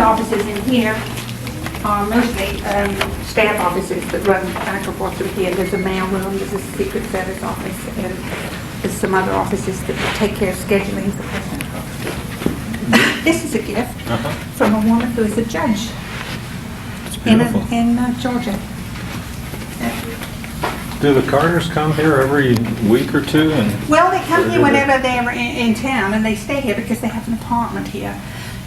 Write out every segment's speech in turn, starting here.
offices in here are mostly staff offices that run back and forth through here. There's a mail room, there's a Secret Service office, and there's some other offices that take care of scheduling for President Carter. This is a gift from a woman who is a judge in Georgia. Do the Carters come here every week or two? Well, they come here whenever they're in town, and they stay here because they have an apartment here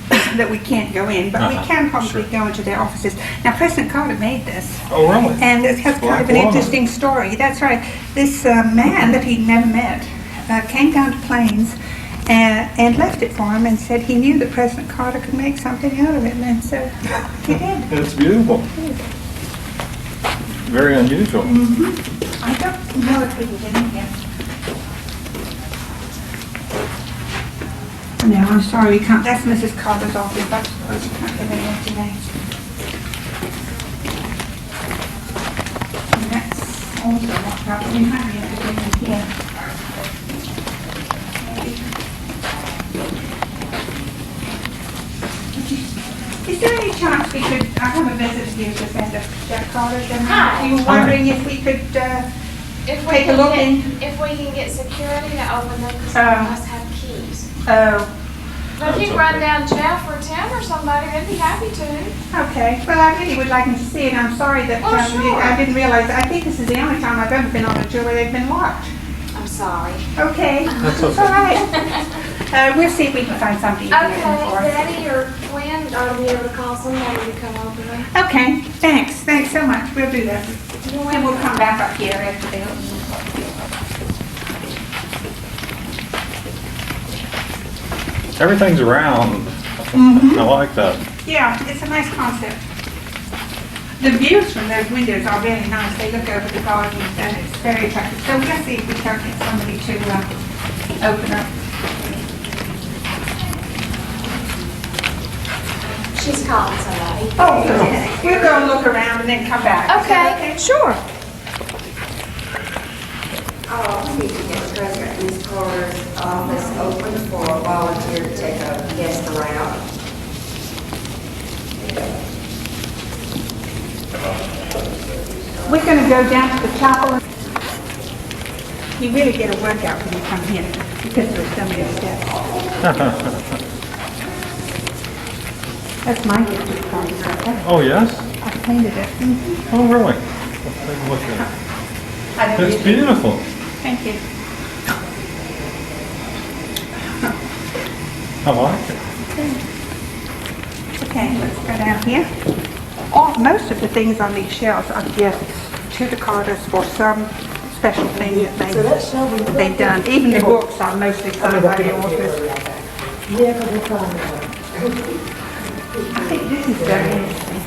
that we can't go in, but we can probably go into their offices. Now, President Carter made this. Oh, really? And it has kind of an interesting story. That's right. This man that he'd never met came down to Plains and left it for him and said he knew that President Carter could make something out of it, and so he did. It's beautiful. Very unusual. I don't know if we can get in here. No, I'm sorry, we can't. That's Mrs. Carter's office. That's not getting in today. And that's also what probably we might be able to get in here. Is there any chance we could, I have a visit to you, Defender Jack Carter, and we were wondering if we could take a look in. If we can get security to open them, because we must have keys. Oh. But if you can run down Jeff or Tim or somebody, they'd be happy to. Okay, well, I really would like them to see it. I'm sorry that I didn't realize. I think this is the only time I've ever been on a tour where they've been locked. I'm sorry. Okay, that's all right. We'll see if we can find something. Okay, Daddy or Gwen ought to be able to call somebody to come over there. Okay, thanks so much. We'll do that. And we'll come back up here after they open. Everything's round. I like that. Yeah, it's a nice concept. The views from those windows are really nice. They look over the garden and it's very attractive. So let's see if we can get somebody to open up. She's calling somebody. Oh, okay. We'll go and look around and then come back. Okay, sure. We need to get President Carter's office open for a volunteer to take a guest around. We're going to go down to the chapel. You really get a workout when you come here because there's so many steps. That's my gift to the party. Oh, yes? I painted it. Oh, really? Let's take a look at it. It's beautiful. Thank you. I like it. Okay, let's go down here. Most of the things on these shelves are gifts to the Carters for some special thing that they've done. Even the books are mostly signed by the authors. I think this is very interesting.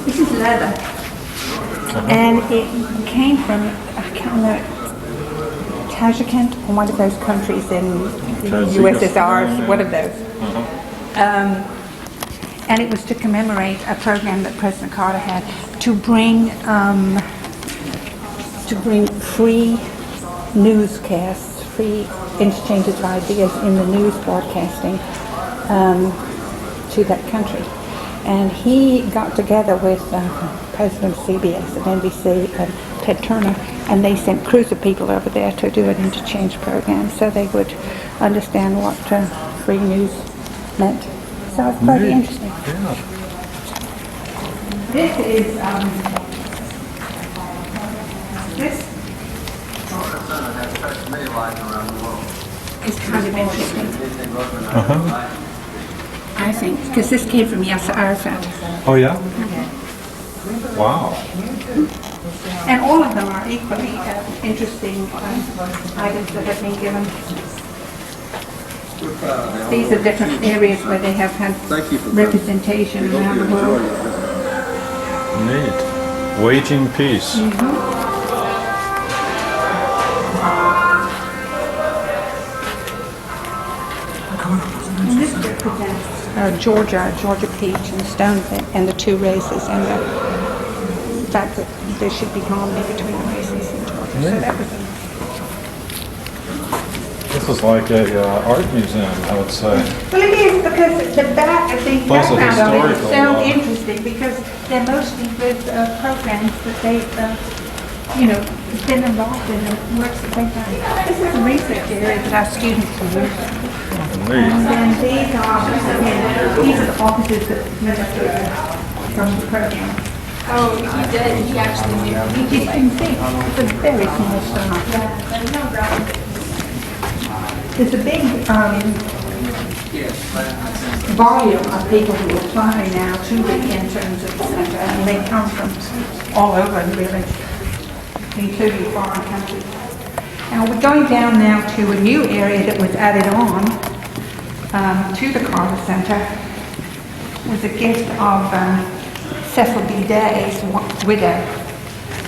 This is leather. And it came from, I can't remember, Tajikistan, or one of those countries in USSR, one of those. And it was to commemorate a program that President Carter had to bring free newscasts, free exchanges of ideas in the news broadcasting to that country. And he got together with President of CBS and NBC and Ted Turner, and they sent crews of people over there to do an interchange program so they would understand what free news meant. So it's pretty interesting. Yeah. This is, this is kind of interesting, I think, because this came from Yasser Arafat. Oh, yeah? Wow. And all of them are equally interesting items that have been given. These are different areas where they have had representation around the world. Neat. Waging peace. And this represents Georgia peach and stone and the two races and the fact that there should be harmony between the races in Georgia. So that was This is like a art museum, I would say. Well, it is because the Plus a background of it is so historical, interesting because they're mostly with programs that they've, been involved in and works that they've done. This is a research area that our students use. And then these are the offices that administer from the program. Oh, he did, he actually knew. You can see, it's a very small staff. There's a big volume of people who apply now to the interns at the center, and they come from all over, really, including foreign countries. Now we're going down now to a new area that was added on to the Carter Center. It was a gift of Cecil B. Day's widow.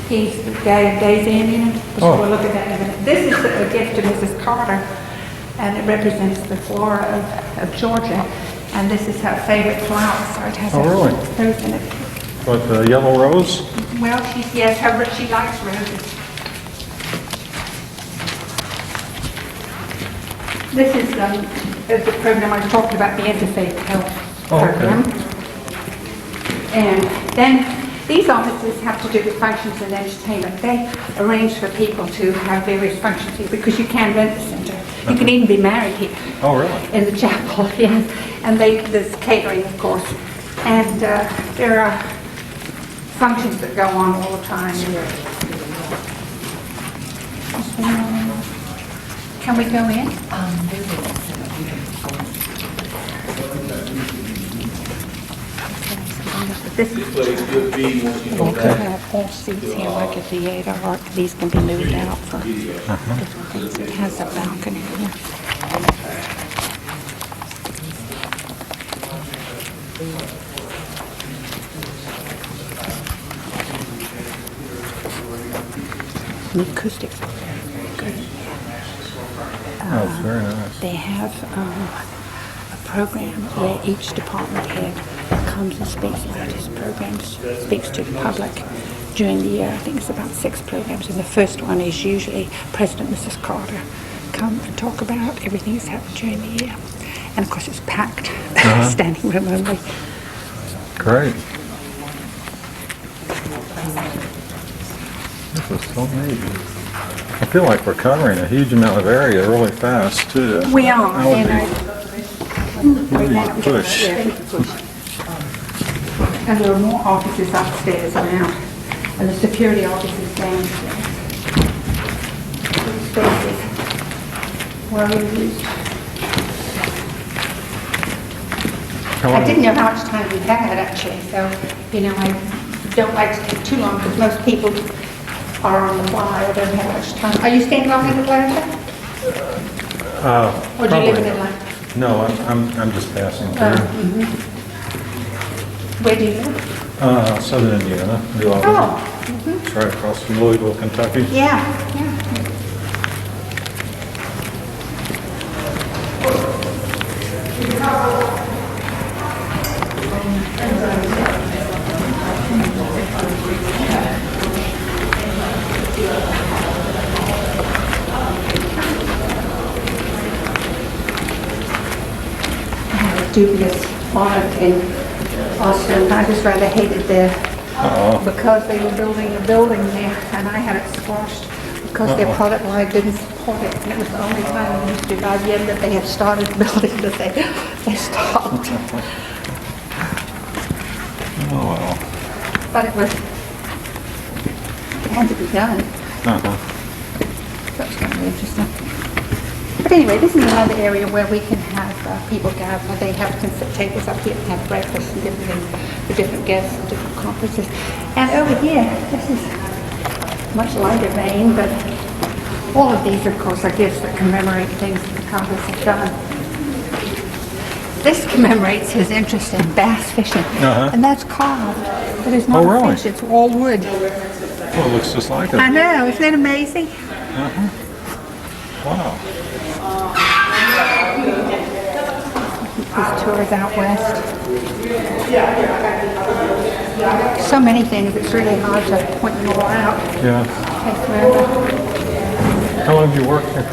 He's the guy of Days Inn, We'll look at that in a minute. This is a gift to Mrs. Carter, and it represents the flora of Georgia. And this is her favorite flower, so it has really? rose in it. But the yellow rose? Well, she likes roses. This is the program I talked about, the interfaith health program. And then these offices have to do with functions and entertainment. They arrange for people to have various functions here because you can rent the center. You can even be married here. Oh, really? In the chapel, yes. And there's catering, of course. And there are functions that go on all the time here. Can we go in? This is We could have all seats here like a theater, or these can be moved out for different things. It has a balcony here. The acoustics are very good. Oh, it's very nice. They have a program where each department head comes and speaks about his programs, speaks to the public during the year. I think it's about 6 programs, and the first one is usually President Mrs. Carter come and talk about everything that's happened during the year. And of course it's packed, standing room only. Great. This is so neat. I feel like we're covering a huge amount of area really fast, too. We are. That would be push. And there are more offices upstairs now, and the security offices downstairs. Spaces well used. I didn't know how much time we had actually, so I don't like to take too long because most people are on the fly or don't have much time. Are you staying long in Atlanta? Or do you live in Atlanta? No, I'm just passing through. Where do you live? Southern Indiana, New Albany. It's right across from Louisville, Kentucky. Yeah. Dubious product in Austin. I just rather hated there because they were building a building there and I had it squashed because their product line didn't support it. And it was the only time in history by the end that they had started building that they stopped. Oh, well. But it had to be done. So it's kind of interesting. But anyway, this is another area where we can have people gather. They have tables up here and have breakfast and different things for different guests and different conferences. And over here, this is much lighter vein, but all of these, of course, are gifts that commemorate things that the Congress have done. This commemorates his interest in bass fishing, and that's carved. But it's not really? fish, it's all wood. Well, it looks just like it. I know, isn't it amazing? Wow. His tours out west. So many things, it's really hard to point them all out. Yeah. Takes forever. How long have you worked here?